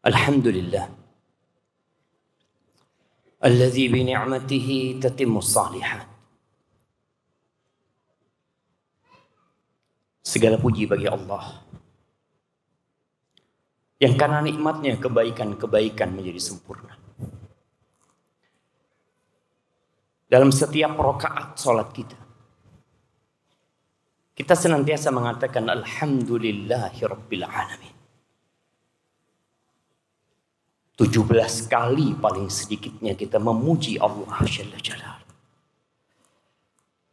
Alhamdulillah alladzi bi ni'matihi tatimmus shalihat. Segala puji bagi Allah yang karena nikmatnya kebaikan-kebaikan menjadi sempurna. Dalam setiap rakaat salat kita senantiasa mengatakan alhamdulillahirabbil alamin. 17 kali paling sedikitnya kita memuji Allah Jalla Jalaluhu.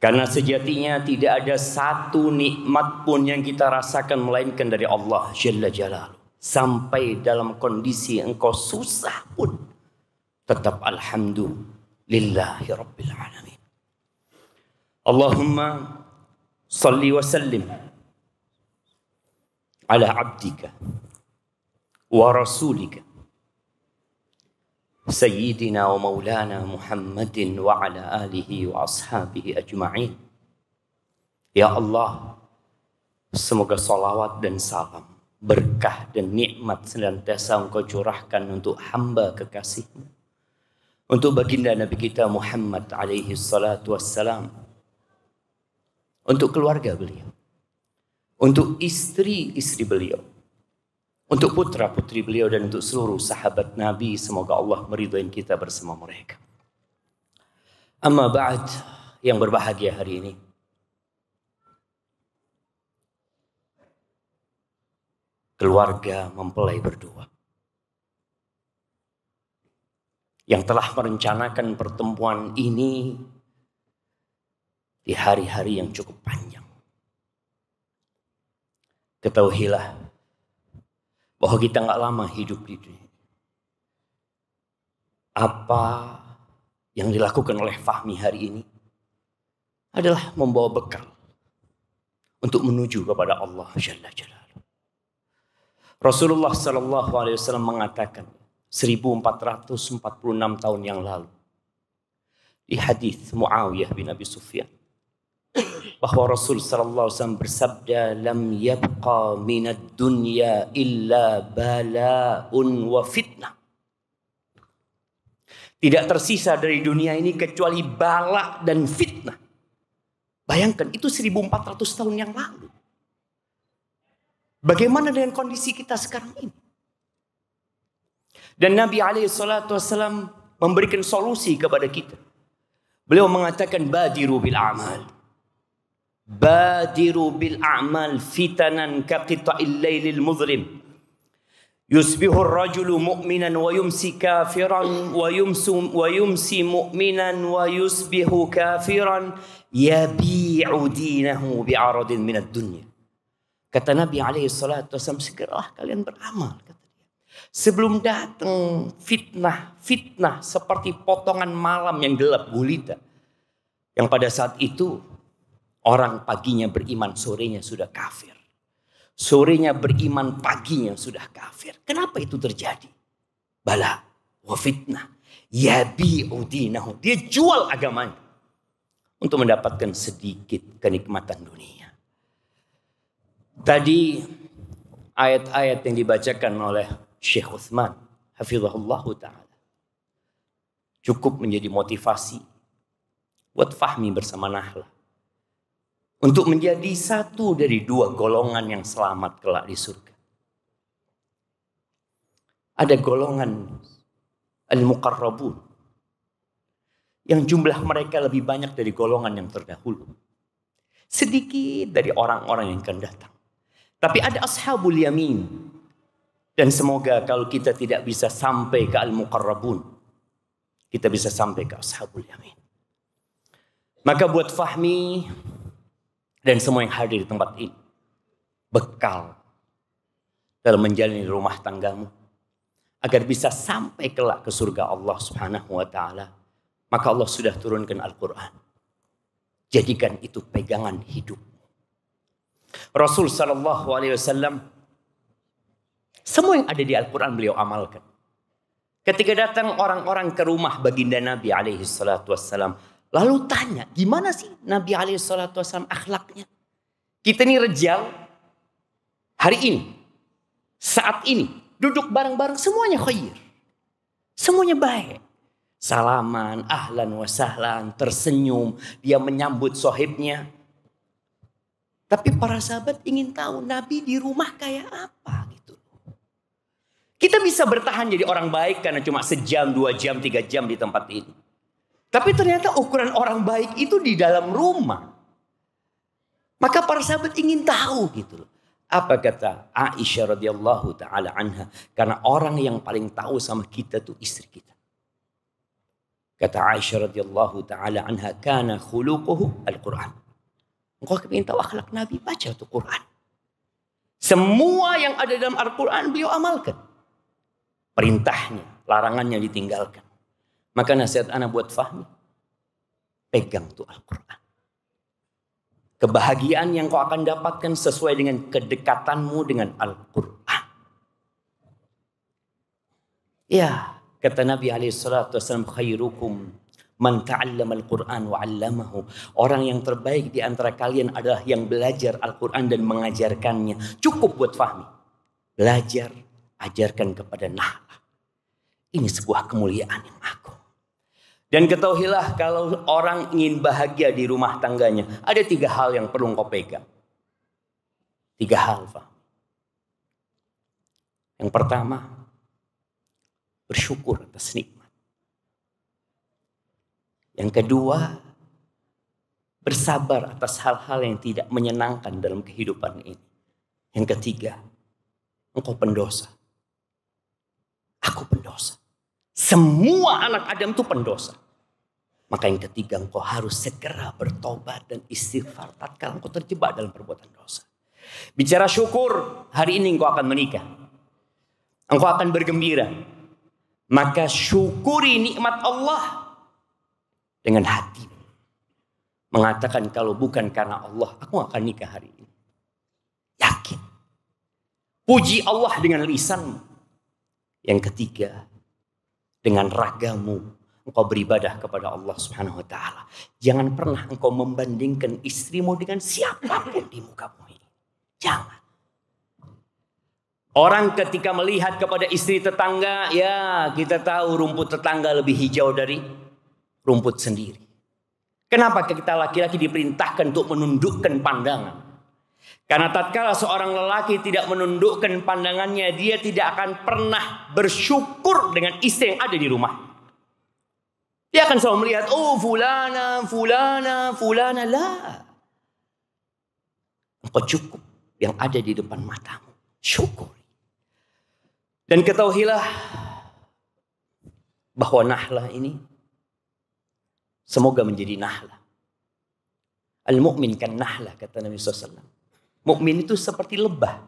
Karena sejatinya tidak ada satu nikmat pun yang kita rasakan melainkan dari Allah Jalla Jalaluhu. Sampai dalam kondisi engkau susah pun tetap alhamdulillahi rabbil alamin. Allahumma salli wa sallim ala abdika wa rasulika Sayyidina wa maulana Muhammadin wa ala alihi wa ashabihi ajma'in. Ya Allah, semoga salawat dan salam, berkah dan nikmat senantiasa Engkau curahkan untuk hamba kekasih-Mu, untuk baginda Nabi kita Muhammad alaihi salatu wassalam, untuk keluarga beliau, untuk istri-istri beliau, untuk putra-putri beliau, dan untuk seluruh sahabat Nabi. Semoga Allah meridhai kita bersama mereka. Amma ba'd, yang berbahagia hari ini, keluarga mempelai berdua yang telah merencanakan pertemuan ini di hari-hari yang cukup panjang. Ketahuilah bahwa kita nggak lama hidup di dunia. Apa yang dilakukan oleh Fahmi hari ini adalah membawa bekal untuk menuju kepada Allah Jalla Jalaluhu. Rasulullah Sallallahu Alaihi Wasallam mengatakan 1446 tahun yang lalu di hadis Muawiyah bin Abi Sufyan bahwa Rasul sallallahu alaihi wasallam bersabda, lam yabqa minad dunya illa bala'un wa fitnah. Tidak tersisa dari dunia ini kecuali bala dan fitnah. Bayangkan, itu 1400 tahun yang lalu. Bagaimana dengan kondisi kita sekarang ini? Dan Nabi alaihi salatu wasallam memberikan solusi kepada kita. Beliau mengatakan badiru bil a'mal. Badiru bil a'mal fitanan kaqita'il lailil muzlim. Yusbihu ar-rajulu mu'minan wa yumsi kafiran wa yumsi mu'minan wa yusbihu kafiran yabi'u dinahu bi'aradin minad dunya. Kata Nabi alaihi salatu wasallam, segeralah kalian beramal, kata dia, sebelum datang fitnah seperti potongan malam yang gelap gulita, yang pada saat itu orang paginya beriman, sorenya sudah kafir. Sorenya beriman, paginya sudah kafir. Kenapa itu terjadi? Bala wa fitnah. Yabi'u dinahu. Dia jual agamanya untuk mendapatkan sedikit kenikmatan dunia. Tadi ayat-ayat yang dibacakan oleh Syekh Utsman hafizahullah ta'ala cukup menjadi motivasi buat Fahmi bersama Nahla untuk menjadi satu dari dua golongan yang selamat kelak di surga. Ada golongan al-muqarrabun yang jumlah mereka lebih banyak dari golongan yang terdahulu. Sedikit dari orang-orang yang akan datang. Tapi ada ashabul yamin. Dan semoga kalau kita tidak bisa sampai ke al-muqarrabun, kita bisa sampai ke ashabul yamin. Maka buat Fahmi dan semua yang hadir di tempat ini, bekal dalam menjalani rumah tanggamu agar bisa sampai kelak ke surga Allah Subhanahu wa taala, maka Allah sudah turunkan Al-Qur'an. Jadikan itu pegangan hidup. Rasul sallallahu alaihi wasallam semua yang ada di Al-Qur'an beliau amalkan. Ketika datang orang-orang ke rumah baginda Nabi alaihi salatu wassalam, lalu tanya, gimana sih Nabi alaihi salatu wassalam akhlaknya? Kita ini rejal hari ini, saat ini, duduk bareng-bareng, semuanya khair. Semuanya baik. Salaman, ahlan wa sahlan, tersenyum, dia menyambut sohibnya. Tapi para sahabat ingin tahu Nabi di rumah kayak apa gitu. Kita bisa bertahan jadi orang baik karena cuma sejam, 2 jam, 3 jam di tempat ini. Tapi ternyata ukuran orang baik itu di dalam rumah. Maka para sahabat ingin tahu gitu loh. Apa kata Aisyah radhiyallahu taala anha? Karena orang yang paling tahu sama kita tuh istri kita. Kata Aisyah radhiyallahu taala anha, kana khuluquhu al-Qur'an. Engkau ingin tahu akhlak Nabi, baca tuh Quran. Semua yang ada dalam Al-Quran beliau amalkan. Perintahnya, larangannya ditinggalkan. Maka nasihat anak buat Fahmi, pegang tuh Al-Quran. Kebahagiaan yang kau akan dapatkan sesuai dengan kedekatanmu dengan Al-Quran. Ya, kata Nabi SAW, khairukum man ta'allama al-Quran wa 'allamahu. Orang yang terbaik di antara kalian adalah yang belajar Al-Quran dan mengajarkannya. Cukup buat Fahmi. Belajar, ajarkan kepada Nahlah. Ini sebuah kemuliaan yang agung. Dan ketahuilah kalau orang ingin bahagia di rumah tangganya, ada 3 hal yang perlu kau pegang. 3 hal, Fahmi. Yang pertama, bersyukur atas nikmat. Yang kedua, bersabar atas hal-hal yang tidak menyenangkan dalam kehidupan ini. Yang ketiga, engkau pendosa. Aku pendosa. Semua anak Adam itu pendosa. Maka yang ketiga, engkau harus segera bertobat dan istighfar tatkala engkau terjebak dalam perbuatan dosa. Bicara syukur, hari ini engkau akan menikah. Engkau akan bergembira. Maka syukuri nikmat Allah dengan hati. Mengatakan kalau bukan karena Allah, aku akan nikah hari ini. Yakin. Puji Allah dengan lisanmu. Yang ketiga, dengan ragamu engkau beribadah kepada Allah Subhanahu wa taala. Jangan pernah engkau membandingkan istrimu dengan siapapun di muka bumi ini. Jangan. Orang ketika melihat kepada istri tetangga, ya kita tahu rumput tetangga lebih hijau dari rumput sendiri. Kenapa kita laki-laki diperintahkan untuk menundukkan pandangan? Karena tatkala seorang lelaki tidak menundukkan pandangannya, dia tidak akan pernah bersyukur dengan istri yang ada di rumah. Dia akan selalu melihat, oh fulana, fulana, fulana. Lah. Engkau cukup yang ada di depan matamu. Syukuri. Dan ketahuilah bahwa Nahlah ini semoga menjadi Nahlah. Al-mu'min kan Nahlah, kata Nabi SAW. Mukmin itu seperti lebah.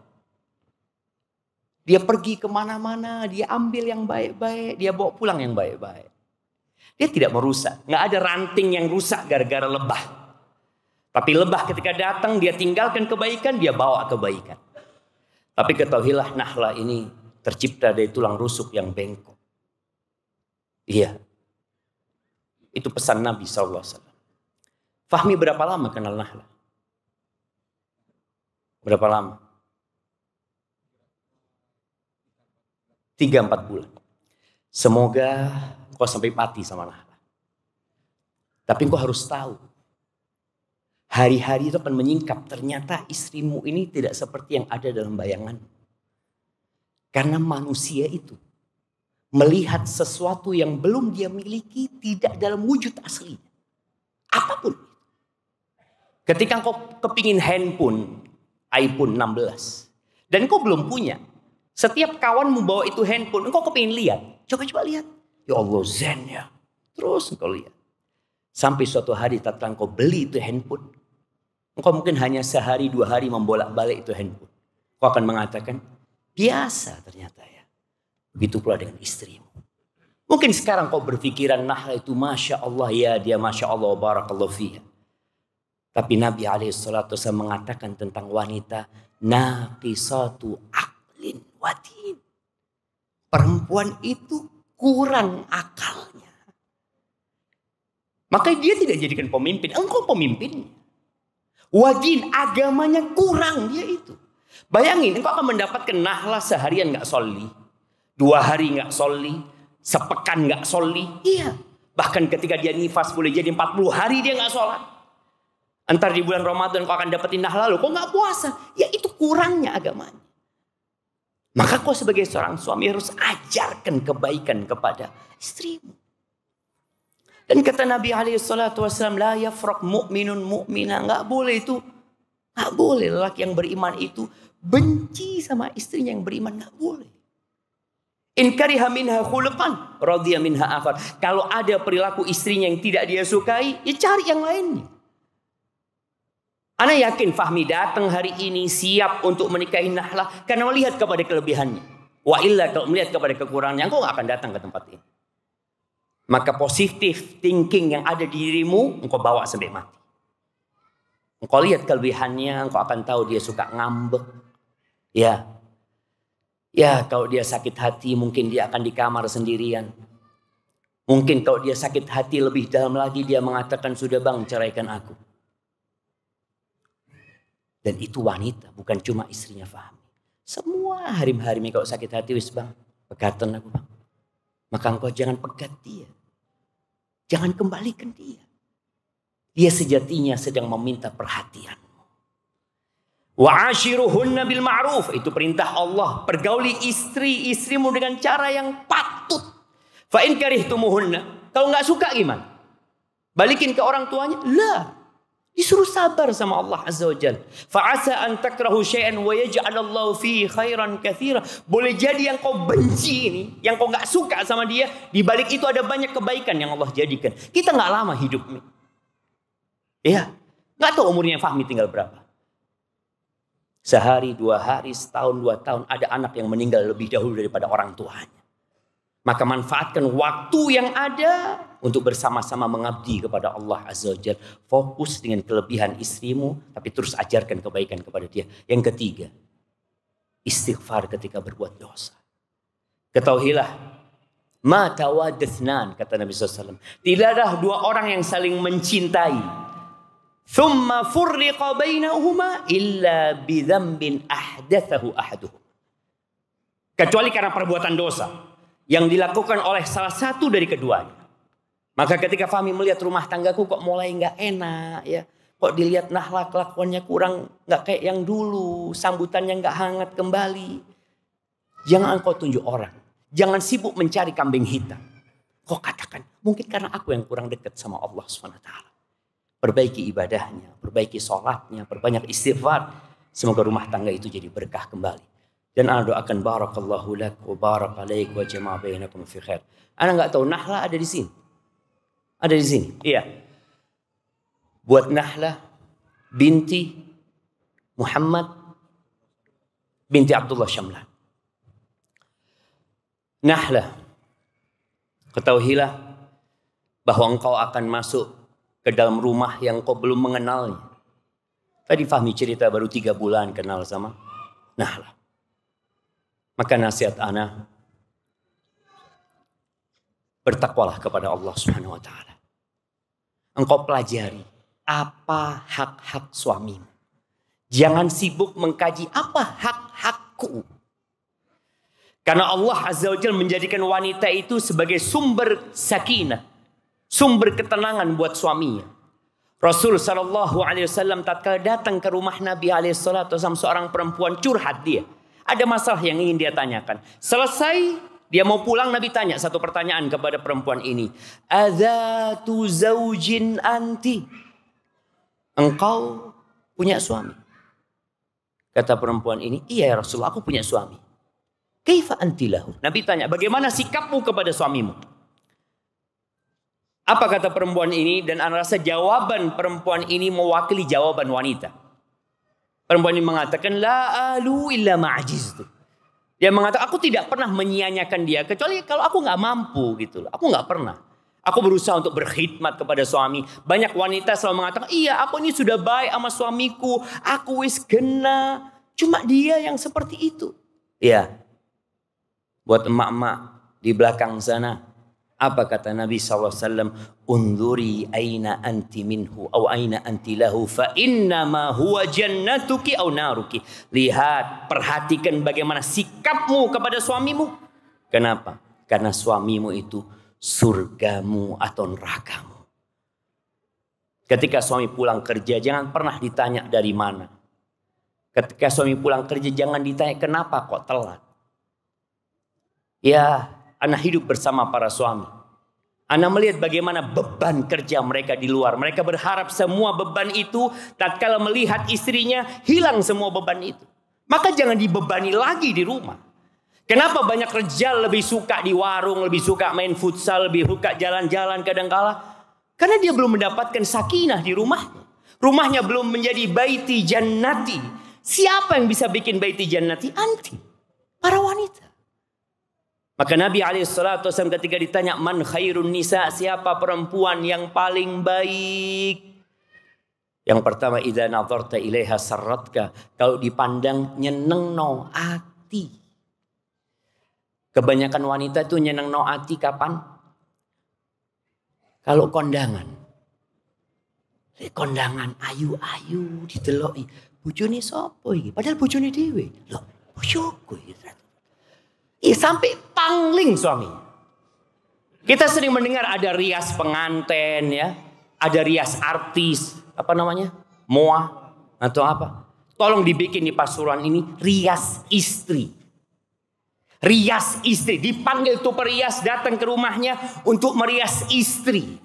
Dia pergi kemana-mana, dia ambil yang baik-baik, dia bawa pulang yang baik-baik. Dia tidak merusak. Nggak ada ranting yang rusak gara-gara lebah. Tapi lebah ketika datang, dia tinggalkan kebaikan, dia bawa kebaikan. Tapi ketahuilah Nahlah ini tercipta dari tulang rusuk yang bengkok. Iya. Itu pesan Nabi SAW. Fahmi berapa lama kenal Nahlah? Berapa lama? 3-4 bulan. Semoga kau sampai mati sama Nahlah. Tapi kau harus tahu. Hari-hari itu akan menyingkap. Ternyata istrimu ini tidak seperti yang ada dalam bayangan. Karena manusia itu melihat sesuatu yang belum dia miliki tidak dalam wujud aslinya. Apapun. Ketika kau kepingin handphone iPhone 16 dan kau belum punya, setiap kawanmu bawa itu handphone, engkau kepingin lihat. Coba-coba lihat. Ya Allah, zen ya. Terus engkau lihat. Sampai suatu hari tatkala engkau beli itu handphone, engkau mungkin hanya sehari 2 hari membolak-balik itu handphone. Kau akan mengatakan, biasa ternyata ya. Begitu pula dengan istrimu. Mungkin sekarang kau berpikiran, Nahlah itu Masya Allah ya, dia Masya Allah, barakallahu fiha. Tapi Nabi SAW mengatakan tentang wanita, naqisatu aqlin wadin. Perempuan itu kurang akalnya. Maka dia tidak jadikan pemimpin, engkau pemimpinnya. Wadin, agamanya kurang dia itu. Bayangin, engkau akan mendapatkan Nahlah seharian gak sholli. 2 hari nggak soli, sepekan nggak soli. Iya. Bahkan ketika dia nifas boleh jadi 40 hari dia nggak sholat. Entar di bulan Ramadan kau akan dapetin lalu kau nggak puasa. Ya itu kurangnya agamanya. Maka kau sebagai seorang suami harus ajarkan kebaikan kepada istrimu. Dan kata Nabi SAW, la yafraq mu'minun mu'mina. Nggak boleh itu. Nggak boleh lelaki yang beriman itu benci sama istrinya yang beriman. Nggak boleh. In kariha minha khuluqan radhiya minha akhar. Kalau ada perilaku istrinya yang tidak dia sukai, ya cari yang lainnya. Ana yakin Fahmi datang hari ini siap untuk menikahi Nahlah karena melihat kepada kelebihannya. Wa illa kalau melihat kepada kekurangannya, engkau gak akan datang ke tempat ini. Maka positif thinking yang ada di dirimu, engkau bawa sampai mati. Engkau lihat kelebihannya, engkau akan tahu dia suka ngambek. Ya, kalau dia sakit hati mungkin dia akan di kamar sendirian. Mungkin kalau dia sakit hati lebih dalam lagi dia mengatakan, sudah bang ceraikan aku. Dan itu wanita, bukan cuma istrinya Fahmi. Semua harim-harimi kalau sakit hati, wis bang, pegatan aku bang. Maka engkau jangan pegat dia. Jangan kembalikan dia. Dia sejatinya sedang meminta perhatian. Wa ashiruhunna bil ma'ruf, itu perintah Allah. Pergauli istrimu dengan cara yang patut. Fa in karihtumuhunna, kalau nggak suka gimana? Balikin ke orang tuanya? Lah. Disuruh sabar sama Allah Azza wa Jalla. Fa asa an takrahu syai'an wa yaj'alallahu fihi khairan katsira. Boleh jadi yang kau benci ini, yang kau nggak suka sama dia, di balik itu ada banyak kebaikan yang Allah jadikan. Kita nggak lama hidupnya. Ya, nggak tahu umurnya Fahmi tinggal berapa. Sehari, 2 hari, setahun, 2 tahun. Ada anak yang meninggal lebih dahulu daripada orang tuanya. Maka manfaatkan waktu yang ada untuk bersama-sama mengabdi kepada Allah Azza wa Jalla. Fokus dengan kelebihan istrimu, tapi terus ajarkan kebaikan kepada dia. Yang ketiga, istighfar ketika berbuat dosa. Ketahuilah, ma tawaddathnan, kata Nabi SAW. Tidak ada 2 orang yang saling mencintai. Thumma furriqa bainahuma illa bidzambin ahdatsahu ahaduhum. Kecuali karena perbuatan dosa yang dilakukan oleh salah satu dari keduanya. Maka ketika Fahmi melihat rumah tanggaku kok mulai nggak enak ya, kok dilihat Nahlah kelakuannya kurang nggak kayak yang dulu, sambutannya nggak hangat kembali. Jangan engkau tunjuk orang, jangan sibuk mencari kambing hitam. Kau katakan mungkin karena aku yang kurang dekat sama Allah SWT. Perbaiki ibadahnya, perbaiki sholatnya, perbanyak istighfar. Semoga rumah tangga itu jadi berkah kembali. Dan ana doakan barakallahu lak wa barak alaik wa jama'a bainakum fi khair. Ana enggak tahu Nahlah ada di sini. Ada di sini. Iya. Buat Nahlah binti Muhammad binti Abdullah Syamlan. Nahlah, ketahuilah bahwa engkau akan masuk ke dalam rumah yang kau belum mengenalnya. Tadi Fahmi cerita baru 3 bulan kenal sama Nahlah. Maka nasihat ana, bertakwalah kepada Allah Subhanahu wa taala. Engkau pelajari apa hak-hak suamimu. Jangan sibuk mengkaji apa hak-hakku. Karena Allah Azza wa Jalla menjadikan wanita itu sebagai sumber sakinah, sumber ketenangan buat suaminya. Rasul SAW tatkala datang ke rumah Nabi SAW, seorang perempuan curhat dia. Ada masalah yang ingin dia tanyakan. Selesai dia mau pulang, Nabi tanya satu pertanyaan kepada perempuan ini. Adzatu zaujin anti? Engkau punya suami? Kata perempuan ini, iya ya Rasulullah, aku punya suami. Kaifa anti lahu? Nabi tanya, bagaimana sikapmu kepada suamimu? Apa kata perempuan ini? Dan ana rasa jawaban perempuan ini mewakili jawaban wanita. Perempuan ini mengatakan, la alu illa ma'ajiztu. Dia mengatakan, aku tidak pernah menyia-nyiakan dia. Kecuali kalau aku nggak mampu gitu. Aku nggak pernah. Aku berusaha untuk berkhidmat kepada suami. Banyak wanita selalu mengatakan, iya aku ini sudah baik sama suamiku. Aku wis gena. Cuma dia yang seperti itu. Ya. Buat emak-emak di belakang sana. Apa kata Nabi SAW? Unduri aina anti minhu au aina anti lahu fa innama huwa jannatuki au naruki. Lihat, perhatikan bagaimana sikapmu kepada suamimu. Kenapa? Karena suamimu itu surgamu atau nerakamu. Ketika suami pulang kerja, jangan pernah ditanya dari mana. Ketika suami pulang kerja, jangan ditanya kenapa kok telat. Ya, anak hidup bersama para suami. Anak melihat bagaimana beban kerja mereka di luar. Mereka berharap semua beban itu, tatkala melihat istrinya, hilang semua beban itu. Maka jangan dibebani lagi di rumah. Kenapa banyak rejal lebih suka di warung, lebih suka main futsal, lebih suka jalan-jalan kadangkala? Karena dia belum mendapatkan sakinah di rumahnya. Rumahnya belum menjadi baiti jannati. Siapa yang bisa bikin baiti jannati? Anti. Para wanita. Maka Nabi SAW ketika ditanya, man khairun nisa, siapa perempuan yang paling baik? Yang pertama, idza nazarta ilaiha sarratka. Kalau dipandang nyenengno ati. Kebanyakan wanita itu nyenengno ati kapan? Kalau kondangan. Kondangan ayu-ayu dideloki. Bojone sapa iki? Padahal bojone dhewe. Loh, bojoku iki. Sampai pangling suami. Kita sering mendengar ada rias penganten ya. Ada rias artis. Apa namanya? Moa atau apa. Tolong dibikin di Pasuruan ini rias istri. Rias istri. Dipanggil tuh perias datang ke rumahnya untuk merias istri.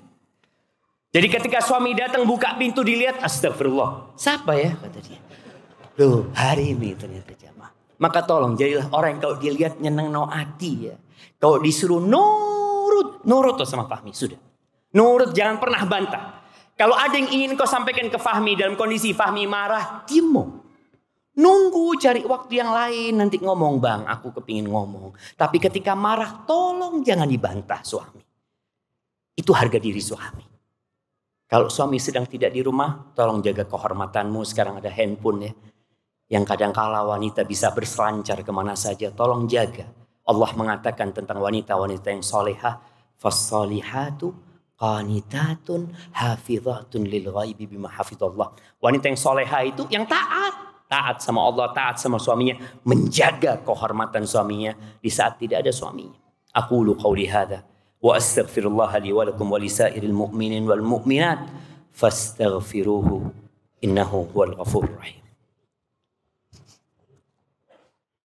Jadi ketika suami datang buka pintu dilihat. Astagfirullah. Siapa ya? Kata dia. Loh, hari ini ternyata jamaah. Maka tolong jadilah orang yang kalau dilihat nyeneng no hati ya. Kalau disuruh nurut. Nurut tuh sama Fahmi. Sudah. Nurut, jangan pernah bantah. Kalau ada yang ingin kau sampaikan ke Fahmi dalam kondisi Fahmi marah, diam. Nunggu cari waktu yang lain. Nanti ngomong, bang aku kepingin ngomong. Tapi ketika marah tolong jangan dibantah suami. Itu harga diri suami. Kalau suami sedang tidak di rumah, tolong jaga kehormatanmu. Sekarang ada handphone ya. Yang kadang-kala wanita bisa berselancar kemana saja. Tolong jaga. Allah mengatakan tentang wanita-wanita yang solehah. Fassolihatu qanitatun hafizatun lil ghaibi bima hafizallah. Wanita yang solehah itu yang taat. Taat sama Allah, taat sama suaminya. Menjaga kehormatan suaminya di saat tidak ada suaminya. Aqulu qawli hadha. Wa astaghfirullah li wa lakum wa lisairil mu'minin wal mu'minat. Fastaghfiruhu. Innahu huwal ghafurur rahim.